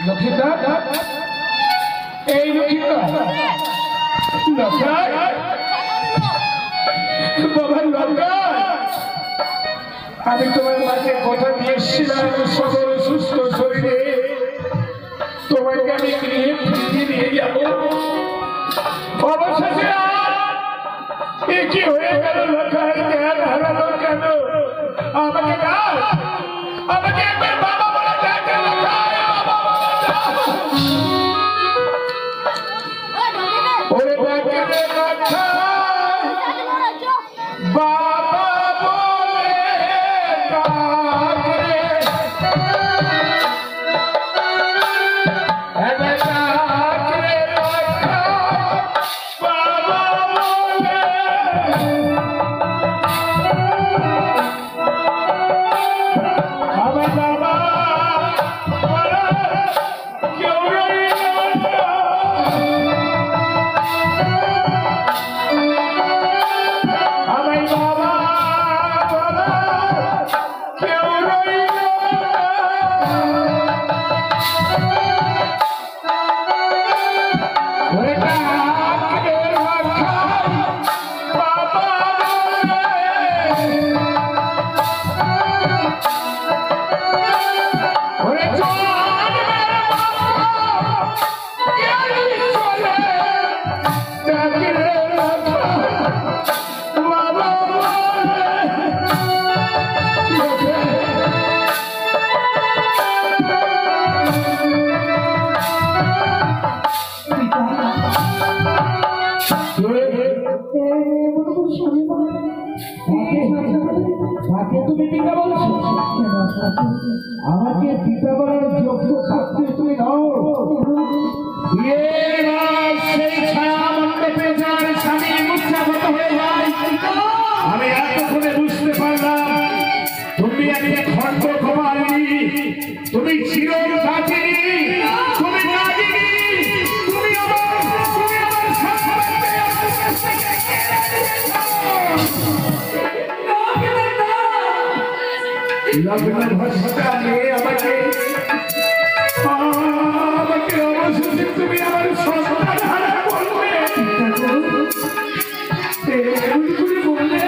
লক্ষিতা এই লক্ষিতা বাবা লঙ্কা আমি তোমার মাকে কথা দিয়েছিলাম সকল সুস্থ শরীরে তোমাকে আমি গৃহে ফিরিয়ে নিয়ে যাবো অবশেষে কি হয়ে গেল লঙ্কা জ্ঞান হারালো কেন আমাকে আমাকে একবার বাবা বলে ডাকে ওরে ডাকে বাবা বলে ডাকে আমাকে পিতা বলার যোগ্য থাকতে তুমি নাও আমি এতক্ষণে বুঝতে পারলাম তুমি একটা খন্ড কমালি তুমি চিরন কাটিনি তুমি কাটিনি তুমি আমার লগ্ন ভস্তা নিয়ে আমাকে অবশেষে তুমি আমার সন্তান হারা করবে বললে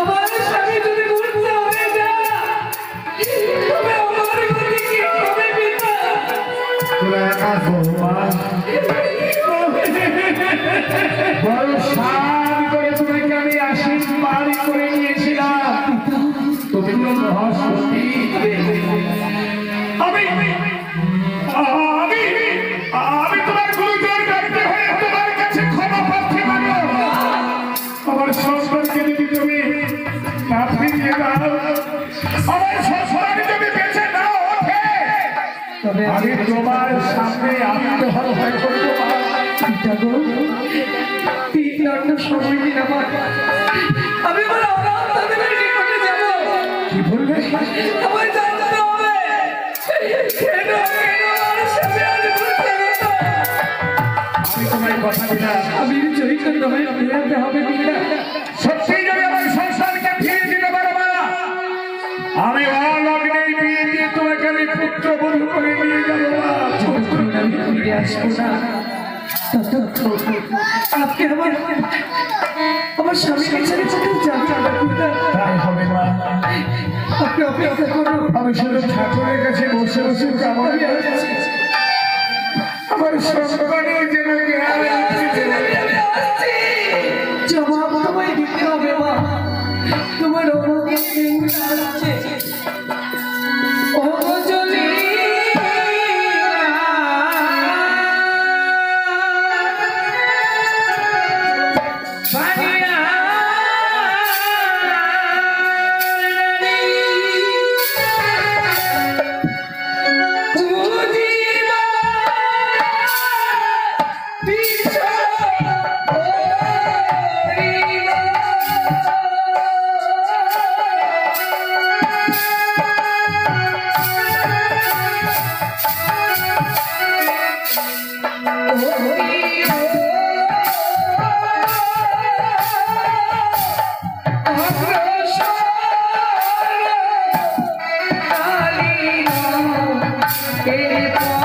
আমার স্বামী যদি ঘুরতে হয়ে যায় তবে আমার গতি কি হবে পিতা তোরা একা বড় সান করে তোমাকে আমি আশীর্বাদ করে নিয়েছিলাম তুমি আমি তোমার গুরুজন ব্যক্তি হয়ে তোমার কাছে ক্ষমা প্রার্থী মানো আমার সন্তানকে যদি তুমি না ফিরিয়ে দাও আমার সন্তান যদি বেঁচে না ওঠে তবে আমি তোমার সামনে আত্মহত্যা করবো তিন দণ্ড সময় দিন আমার আমি বলে কি বলবে আমার জানতে হবে আমি তোমায় কথা দিলাম আমি চরিত্র হয়ে ফিরাতে হবে সত্যি যদি আমার সংসারকে ফিরিয়ে দিতে পারো আমি অলগ্নে বিয়ে দিয়ে তোমাকে আমি পুত্র বধূ করে নিয়ে যাবো আমি ফিরে আসবো না আপনি আমার স্বামীকে ছেড়ে তাই হবে না আপনি অপেক্ষা করুন আমি শুধু ঠাকুরের কাছে বসে বসে কামনা করছি আমার সন্তানের যেন জবাব তোমায় দিতে হবে মা তোমার तेरे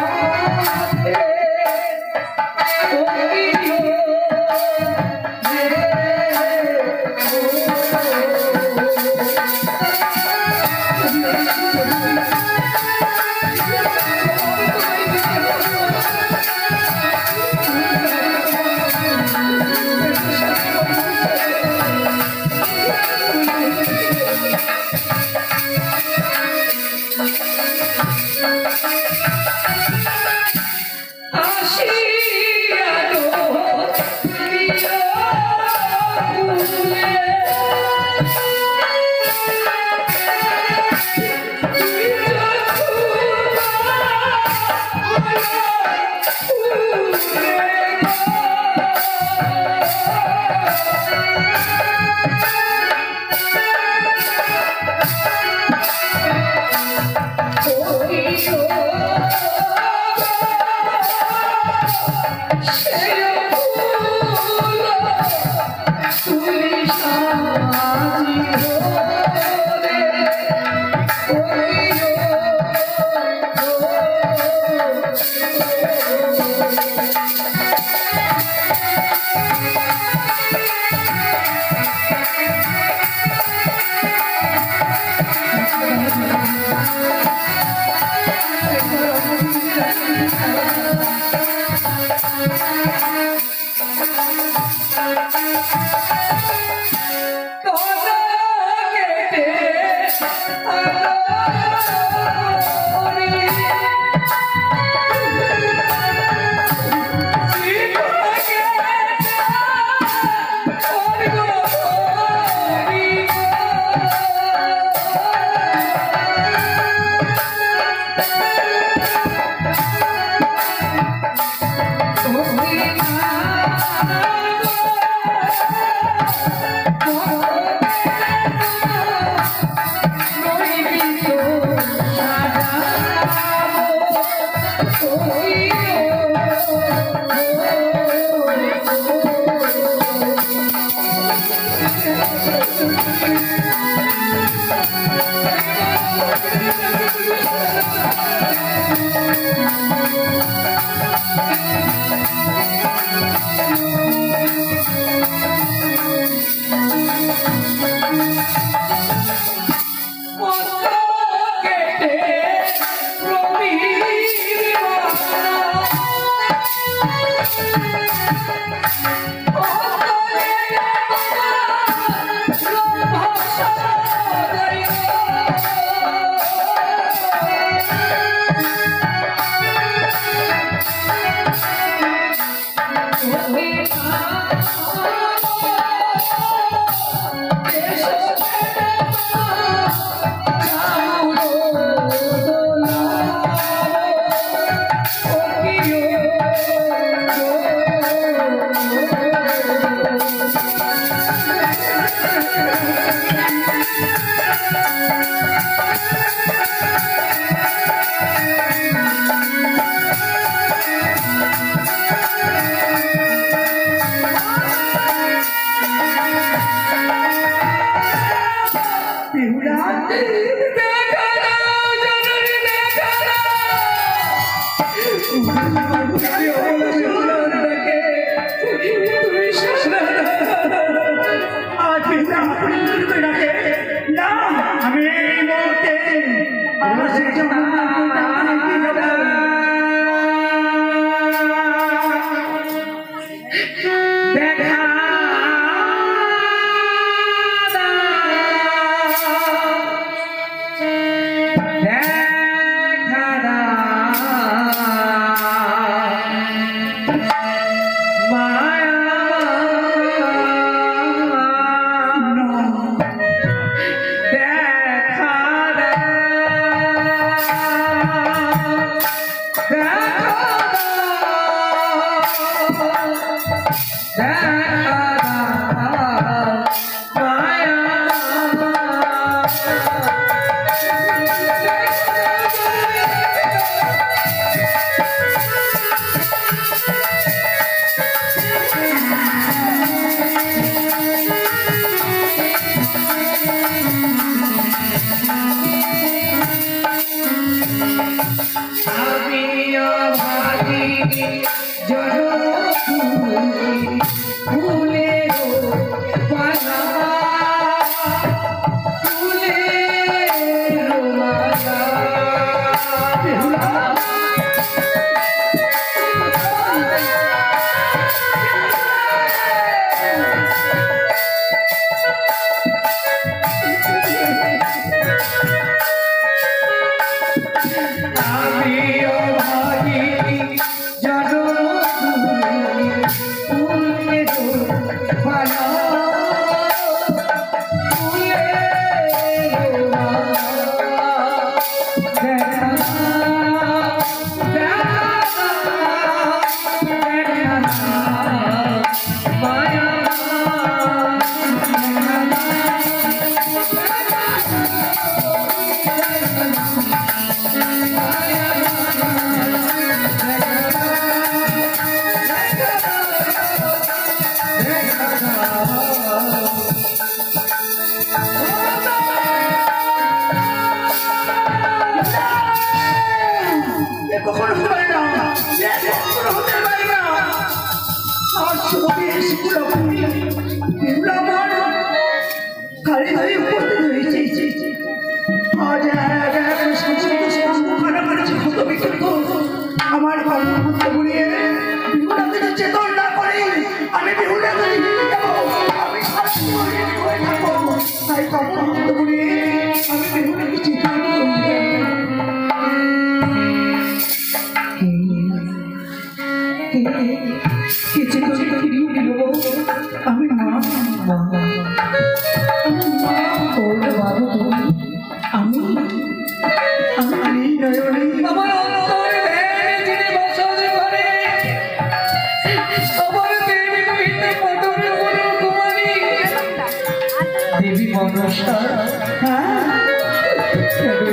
देवी मनसा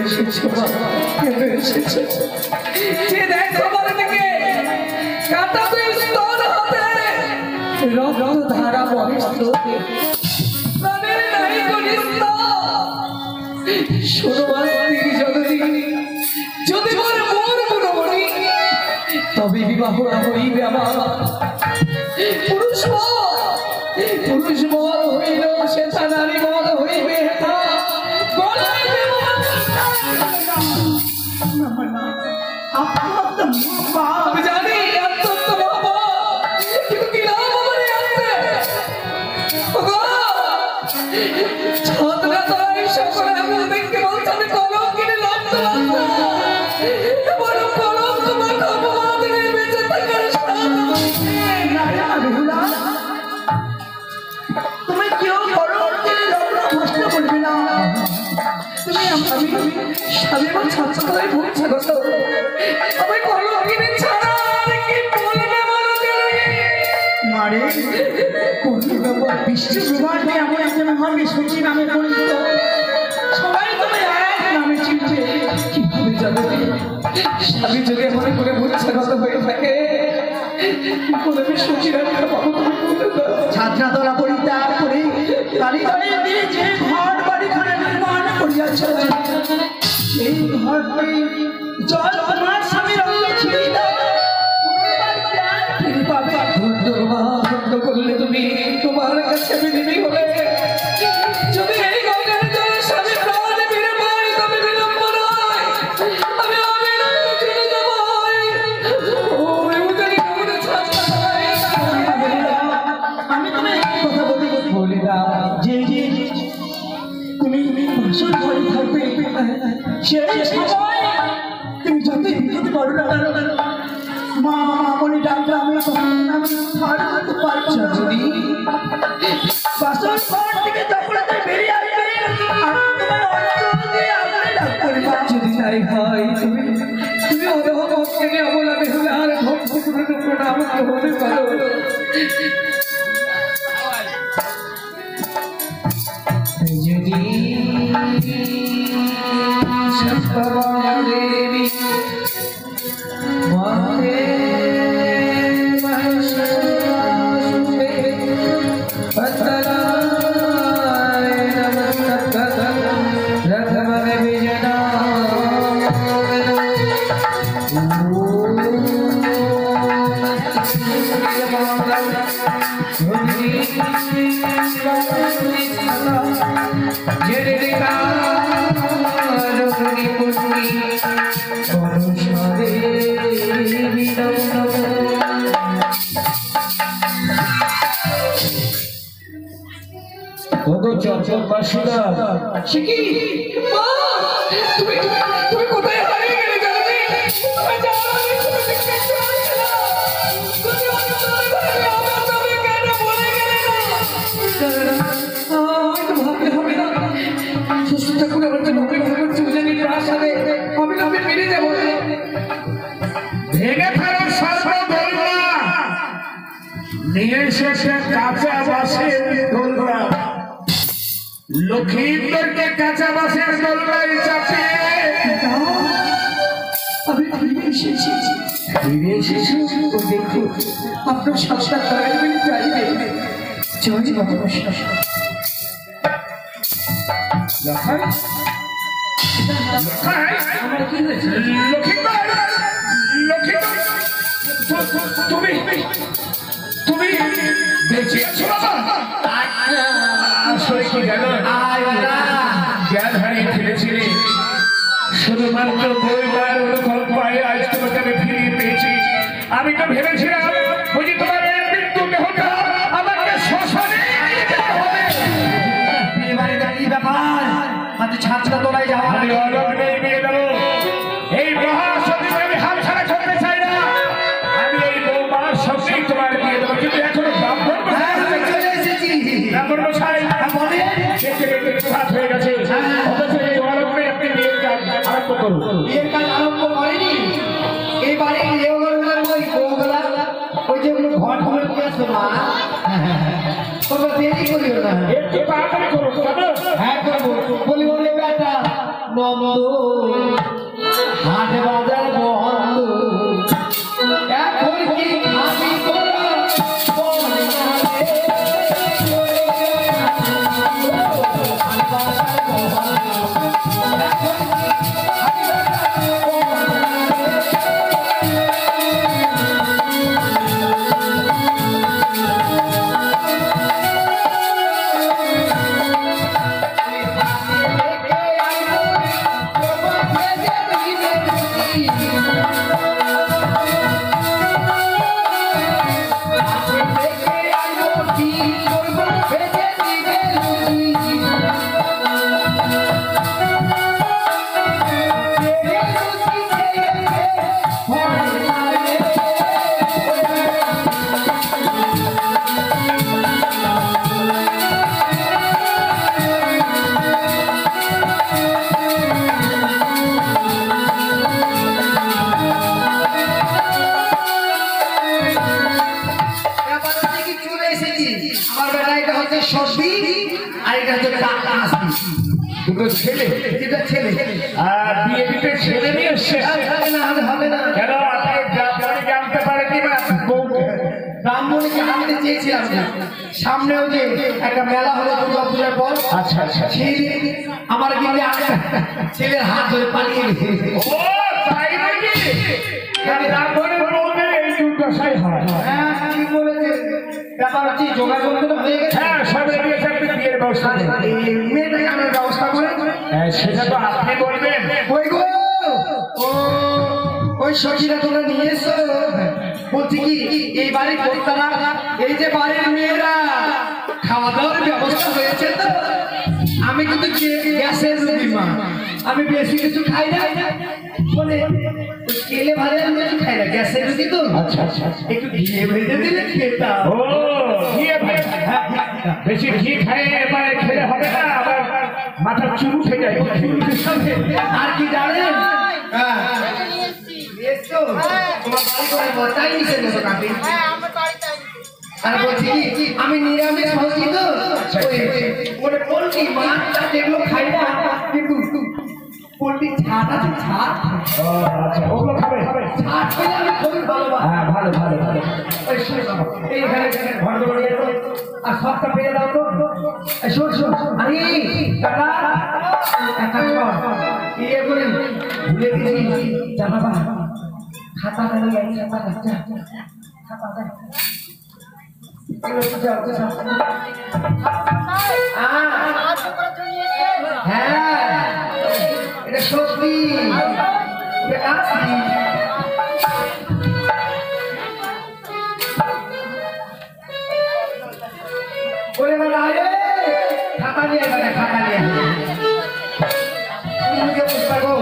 এসেছো কেন এসেছো কে দেখো বলে দিকে কাটা তুই স্তন হাতে রক্ত ধারা বহিষ্ঠ প্রাণের নাই কনিষ্ঠ শোনবার স্ত্রী যদি মোর মনমণি তবে বিবাহ হইবে আমার পুরুষ মন হইল সেটা নারী মন হইবে আমি জানি কিন্তু কি লাভ আমার ছাত্রা তারা এইসব করে এমন দেখতে বলছে আমি কলম কিনে লাভ তুমি কেউ করো প্রশ্ন করবে না তুমি আমি স্বামী আমার ছাত্রতলায় ভুলছে গত আমি কলম কিনে ছাড়া কি বলবে মারে বিশ্ব ব্রহ্মাণ্ডে এমন একজন মহাবীর সূচি নামে পরিচিত সবাই তুমি এক নামে চিনছে কিভাবে যাবে স্বামী যদি মনে করে বুচ্ছাগত হয়ে থাকে ছাত্রাতলা পরিত্যাগ করে কালীঘরে দিয়ে যে ঘর বাড়িখানে নির্মাণ করিয়াছ এই ঘরটি জল তোমার স্বামীর অঙ্গে ছিঁড়ে দাও করলে তুমি তোমার কাছে বিধি হলে যদি এই গঙ্গার জলে স্বামী প্রাণে ফিরে পাই তবে বিলম্ব নয় আমি অবিলম্বে চলে যাব আমি তোমায় কথা বলি না যে তুমি ভাষণ ঘরে থাকবে সেই সময় তুমি যতই বিপদে পড়ো না কেন মা বলে ডাকলে আমি যদি বাসন ঘর থেকে যখন বেরিয়ে আসবে যদি তাই হয় তুমি অবলাবে হলে আর আমাকে হতে পারো যদি দেবী তুমি কোথায় হারিয়ে গেলে জানি ভাবতে হবে না সুস্থ থাকুন আমার আমি ফিরে যাবো ভেঙে ফেলো সর্বদলনা নিয়ে এসেছে কাঁচা বাঁশের দোলনা লক্ষ্মীন্দরকে কাঁচা বাঁশের দোলনায় চাপিয়ে আমি ফিরে এসেছি দেখো আপনার সংসার চাইবে জয় বাবা তুমি বেঁচে আছো জ্ঞান হারিয়ে ফেলেছিলে শুধুমাত্র বইবার অনুকল্পায় আজ তোমাকে আমি ফিরিয়ে পেয়েছি আমি তো ভেবেছিলাম বুঝি তোমার মৃত্যু দেহটা আমাকে শ্মশানে ছাত্রা তোলাই যাওয়া আমি অলগ্নে বিয়ে দেবো এই মহাসতীকে আমি হাত ছাড়া করতে চাই না আমি এই বৌমার সঙ্গেই তোমার বিয়ে দেবো কিন্তু এখনো ব্রাহ্মণ মশাই হয়ে গেছে এই অলগ্নে আপনি বিয়ের কাজ আরম্ভ করুন বিয়ের কাজ আরম্ভ করেনি এই বাড়ির ওই যেগুলো ঘর ঘুরে গেছে মা তোমরা দেরি করিও না একটু তাড়াতাড়ি করুন হ্যাঁ করবো বলি বলে বেটা নন্দ হাট বাজার বন্ধ এখন কি খাবি তোরা বল না রে। দুটো ছেলে আর বিয়ে দিতে ছেলে নিয়ে এসছে। হবে না কেন আপনি ব্রাহ্মণকে আনতে পারেনি না? ব্রাহ্মণকে আনতে চেয়েছিলাম না, সামনেও যে একটা মেলা হলো দুর্গা পূজার পর, আচ্ছা আচ্ছা, সেই দিন আমার কিন্তু ছেলের হাত ধরে পালিয়ে গেছে। ও তাই নাকি? ব্রাহ্মণের বউদের এই দুর্দশাই হয়। হ্যাঁ ঠিক বলেছেন, ব্যাপার হচ্ছে যোগাযোগ হয়ে গেছে। হ্যাঁ সব রেডি আছে, আপনি বিয়ের ব্যবস্থা করুন। মেয়েটাকে আমরা ব্যবস্থা করে হ্যাঁ সেটা তো আপনি বলবেন। ওই গো ওই সখীরা তোমরা নিয়ে এসো। বলছি কি এই বাড়ির কর্তারা, এই যে বাড়ির মেয়েরা খাওয়া দাওয়ার ব্যবস্থা হয়েছে তো? আমি কিন্তু গ্যাসের রুগী মা, আমি বেশি কিছু খাই না, মানে কেলে ভাজা আমি কিছু খাই না, গ্যাসের রুগী তো। আচ্ছা আচ্ছা, একটু ঘিয়ে ভেজে দিলে খেতাম। ও ঘিয়ে ভাজা, বেশি ঘি খায় এবারে খেলে হবে না, আবার মাথা চুরু উঠে যায়। আর কি জানেন, আর বলছি কি আমি নিরামিষ হচ্ছি তো, ওটা পোলট্রি মাছ যেগুলো খাই না, কিন্তু পোলট্রি ছাট আছে, ছাট ওগুলো খাবে? ছাট খেলে আমি খুবই ভালোবাসি। হ্যাঁ ভালো ভালো ভালো। এইখানে ঘর করে আর সবটা পেয়ে দাও তো। শোন শোন, আরে কাকা কাকা ইয়ে করে ভুলে গেছি, যা বাবা খাতা নিয়ে আই, খাতা দে। হ্যাঁ এটা সত্যি, এটা আসি। বলে বলে আরে খাতা নিয়ে গেলে, খাতা নিয়ে তুমি বুঝতে গো,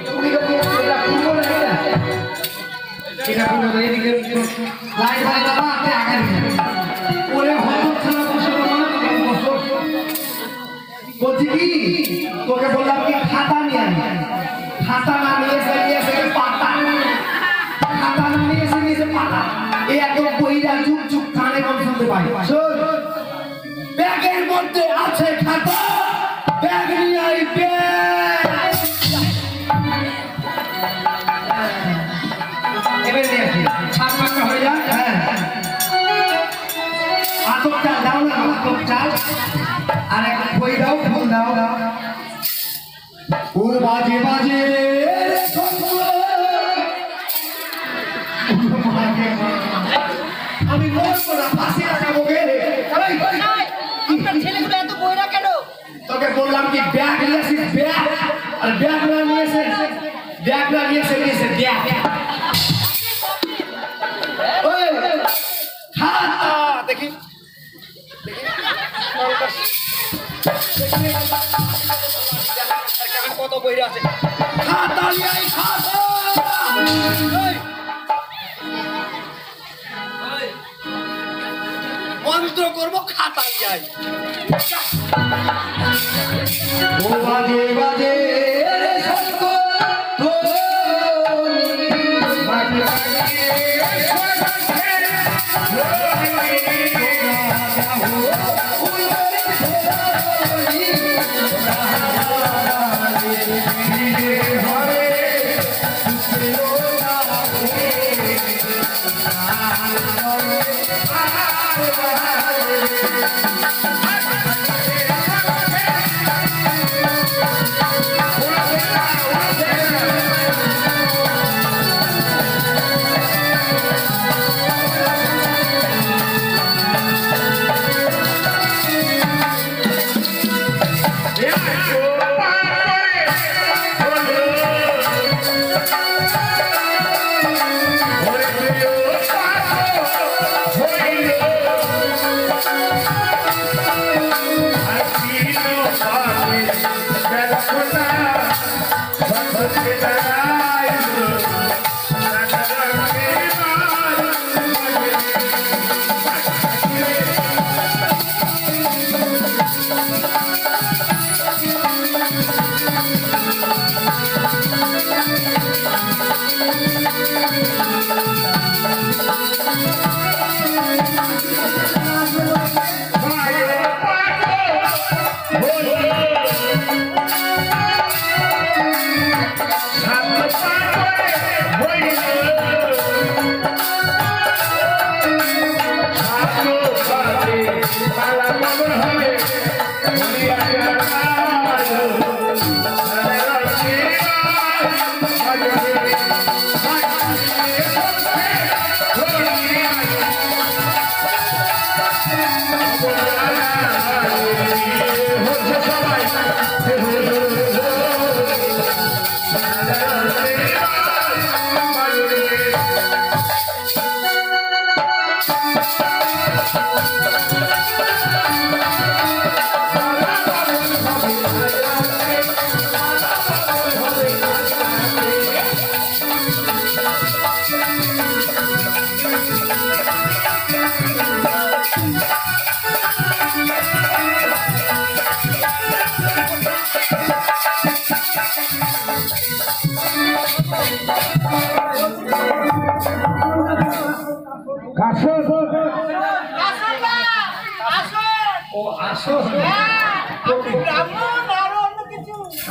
তুমি তো এটা পুরো না, এটা পুরো না, এদিকে লাইট ভাই দাও, আপনি আগে নিয়ে ওরে হলুদ ছাড়া বসে বসো। বলছি কি তোকে বললাম কি খাতা নিয়ে আনি, খাতা না নিয়ে এসে পাতা, খাতা না নিয়ে এসে পাতা, এই একদম বইরা চুপ চুপ কানে কম শুনতে পাই। শোন, ব্যাগের মধ্যে আছে খাতা, ব্যাগ নিয়ে আই, ব্যাগ এবার নিয়ে আসি, ছাপ পাকা হয়ে যায়। হ্যাঁ আতপটা দাও না, আতপটা আর একটা বই দাও, ফোন দাও। ওর বাজে বাজে আমি বলবো না, পাশে লাগাবো গে। আপনার ছেলেগুলো এত বইরা কেন? তোকে বললাম কি ব্যাগ নিয়ে আসিস, ব্যাগ, আর ব্যাগ না নিয়ে এসে, ব্যাগ না নিয়ে এসে নিয়েছে ব্যাগ। ওই খাতা দেখি, কত বইরা আছে, খাতা নিয়ে আই, খাতা। মন্ত্র করবো, খাতা নিয়ে আই। ও বাজে বাজে রে শঙ্খ ধ্বনি, বাজে বাজে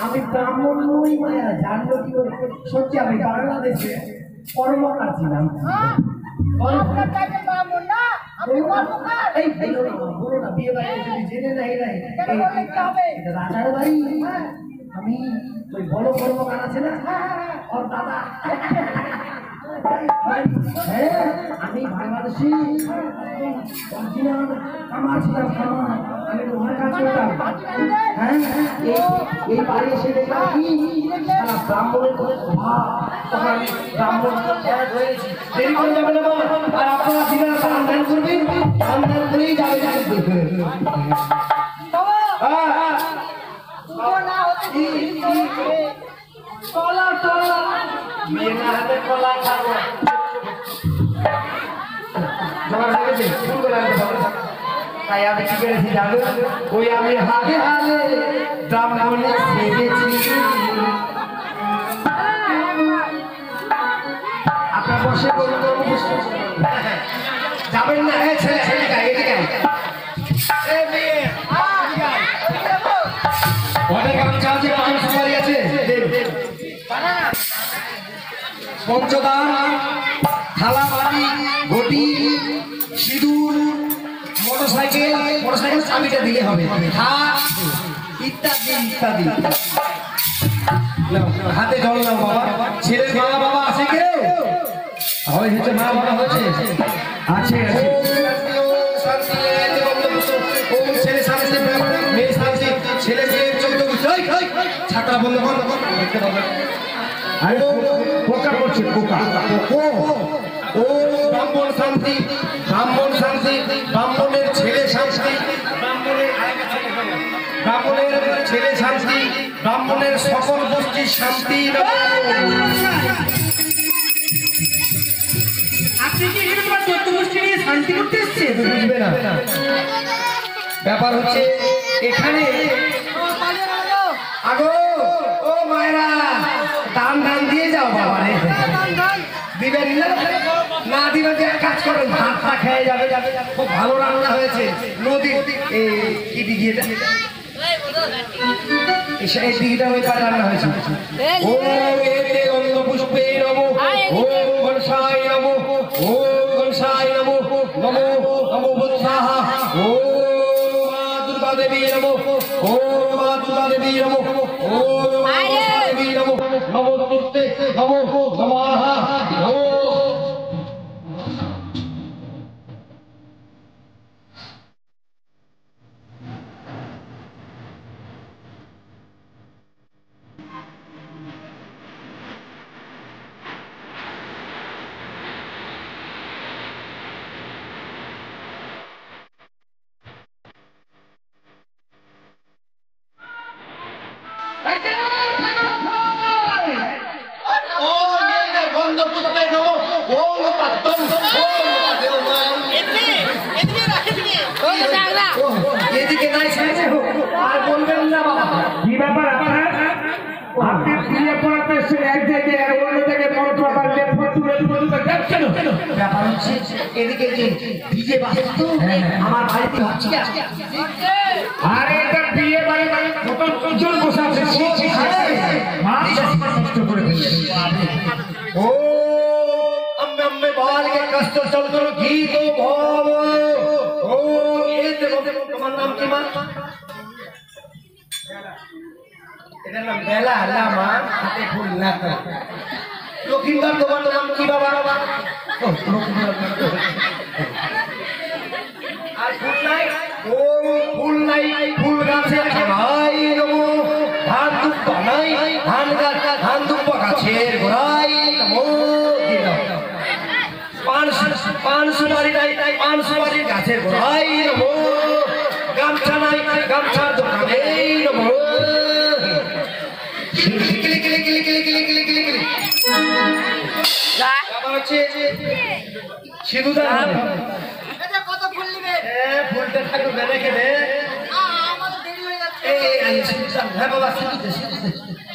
আমি ব্রাহ্মণ নই মায়া, জানলো কি করে? সত্যি আমি বাংলাদেশে কর্মকার ছিলাম। এই বলো না, বিয়ে বাড়ি যদি জেনে নেই রাজার বাড়ি। আমি ওই বড় কর্মকার আছে না, ওর দাদা। হ্যাঁ, আমি বাংলাদেশি কামার ছিলাম, কামার। আমি লোহার কাজ করতাম। হ্যাঁ, এই বাড়ি এসে দেখলাম কি ব্রাহ্মণের ব্রাহ্মণ হয়েছি। দেরি করে যাবে না, আর আপনারা দিবেন আমদান করবেন, আমদান করেই যাবে। কলা টলা বিয়ে না হাতে কলা খাবো। তাই আমি কি করেছি জানো? ওই আমি হাতে হাতে ব্রাহ্মণে সেজেছি। আপনার বসে যাবেন না? ছেলে এদিকে পঞ্চদান, থালা বাটি, ঘটি, সিঁদুর, মোটরসাইকেল চাবিটা দিলে হবে, ইত্যাদি ইত্যাদি। হাতে জল নাও বাবা। ছেলের মা বাবা আছে কেউ? হচ্ছে মা বাবা হচ্ছে আছে ছেলে শান্তি, মেয়ে শান্তি, ছেলে মেয়ের চোদ্দ ছাত্রা বন্ধ দেখতে পাবে। পোকা করছে, পোকা। ও ব্রাহ্মণ শান্তি, ব্রাহ্মণ শান্তি, ব্রাহ্মণের ছেলে শান্তি, ব্রাহ্মণের ছেলে শান্তি, ব্রাহ্মণের সকল গোষ্ঠীর শান্তি। আপনি কি চোদ্দ গোষ্ঠী নিয়ে শান্তি করতে এসছেন? বুঝবে না, ব্যাপার হচ্ছে এখানে আগো ও মায়েরা দান দান দিয়ে যাও বাবা রে। দিবেন না দিবেন যে কাজ করেন, ভাতটা খেয়ে যাবে। খুব ভালো রান্না হয়েছে। নদী কি দিঘিটা, এই দিঘিটা ওই পার রান্না হয়েছে। ও এতে অন্য পুষ্পে নমো, ওম গণসায় নমো, ওম গণসায় নমো, নমো নমো বুদ্ধাহ, ওম মা দুর্গা দেবী নমো, ওম মা দুর্গা দেবী নমো, ওম মা দুর্গা দেবী নমো, নমো নমস্তে, নমো নমঃ, ওম। এদিকে নাই ছেড়ে আর বলবেন না বাবা। কি ব্যাপার আপনার? আপনি বিয়ে পড়াতে এসে এক জায়গায় আর অন্য জায়গায় মন্ত্র পারলে যাচ্ছেন। ব্যাপার হচ্ছে এদিকে যে ডিজে বাজছে তো আমার বাড়িতে হচ্ছে। আর এটা বিয়ে বাড়ি কত জন বসে আছে, নষ্ট করে ও अम्बे अम्बे बाल के कष्ट चंद्र गीत भाव ओ ये देखो तुम्हारा नाम की मां इधर नाम बेला हल्ला मां हाथे फूल ना कर लखीमदार तुम्हारा नाम की बाबा ओ आज फूल नहीं फूल गाছে খাই নমো ধান দুব্বা নাই ধান দুব্বা গাছের গোড়ায় নমো পান সুপারি নাই পান সুপারির গাছের গোড়াই নমো গামছা নাই গামছার দোকানেই নমো আবার হচ্ছে সিঁদুরদান এটা কত ফুল নেবেন? ফুলটা থাকবে বেড়ে খেলে আমাদের দেরি হয়ে যাচ্ছে। এই সিঁদুরদান হ্যাঁ বাবা সিঁদুর দে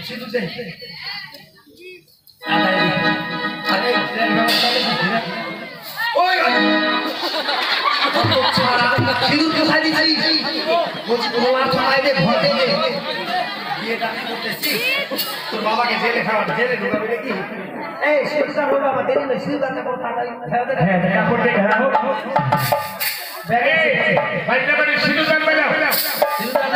সিঁদুর দে আরে ওই সিঁদুর কোথায় দিচ্ছি বলছি তোমার সময় দে ভর দে বিয়েটা করতেছি তোর বাবাকে জেলে খাওয়া জেলে ঢুকাবে নাকি এই সিঁদুরদান হোক বাবা দেরি নয় সিঁদুরদানটা বড় তাড়াতাড়ি হ্যাঁ কাপড় দিয়ে ঘেরা হোক ব্যাগে বাড়িতে বাড়ি সিঁদুর বাজাও সিঁদুরদান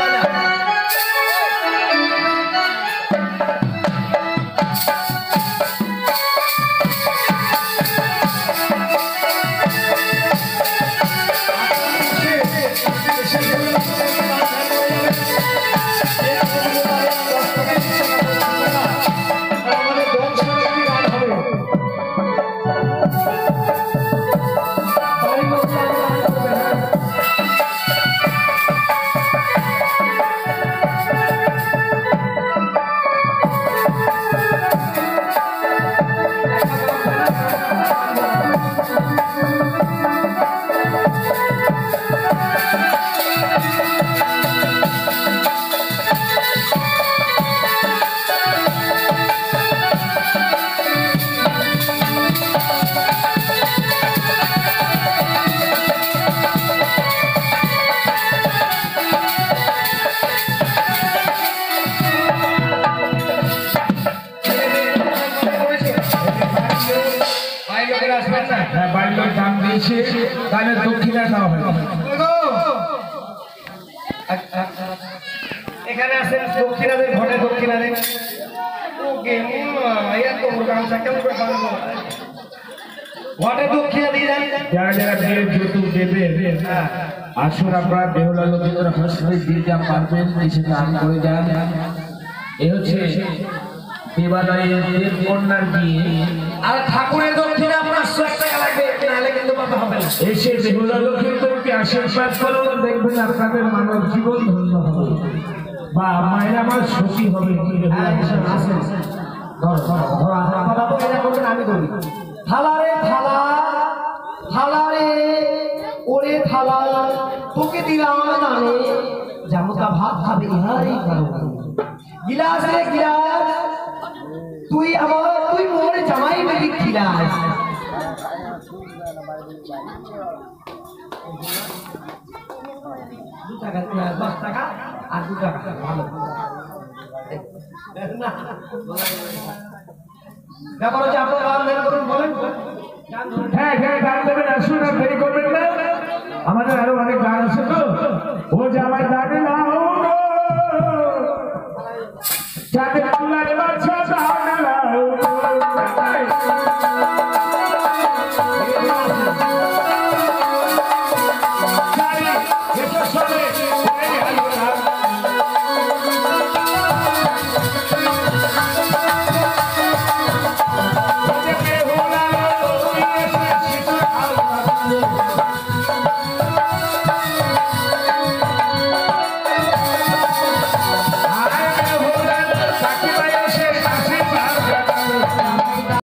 বাড়ির লোক দাম দিয়েছে তাহলে দক্ষিণা দেওয়া হবে এখানে আছে দক্ষিণা দেন ঘটে দক্ষিণা দেন ওকে এত গামছা কেমন করে বানাবো ঘটে দক্ষিণা দিয়ে যান যারা যারা বিয়ের যৌতুক দেবে আসুন আপনারা বেহুলা লোকের হসপিটাল দিতে পারবেন এসে দান করে যান এ হচ্ছে দেবালয়ের কন্যার বিয়ে আর ঠাকুরের দক্ষিণা আপনার 100 টাকা লাগবে নাহলে কিন্তু কথা হবে না এসে বেহুলা লোকেরকে আশীর্বাদ করুন দেখবেন আপনাদের মানব জীবন ধন্য হবে বা মায়ের আমার সুখী হবে আমি করি থালা রে থালা থালা রে ওরে থালা তোকে দিলাম দানে জামতা ভাত খাবে ইহারই কারণ গিলাস রে গিলাস তুই মোর জামাই বেবি গিলাস টাকা 10 টাকা আর 2 টাকা ভালো ব্যাপার হচ্ছে আপনার গান দেন করুন বলেন হ্যাঁ হ্যাঁ গান দেবেন আসুন আর দেরি করবেন না আমাদের আরো অনেক গান আছে তো ও জামাই দাঁড়ে লাও যাতে আল্লাহর বাচ্চা দাঁড়ে লাও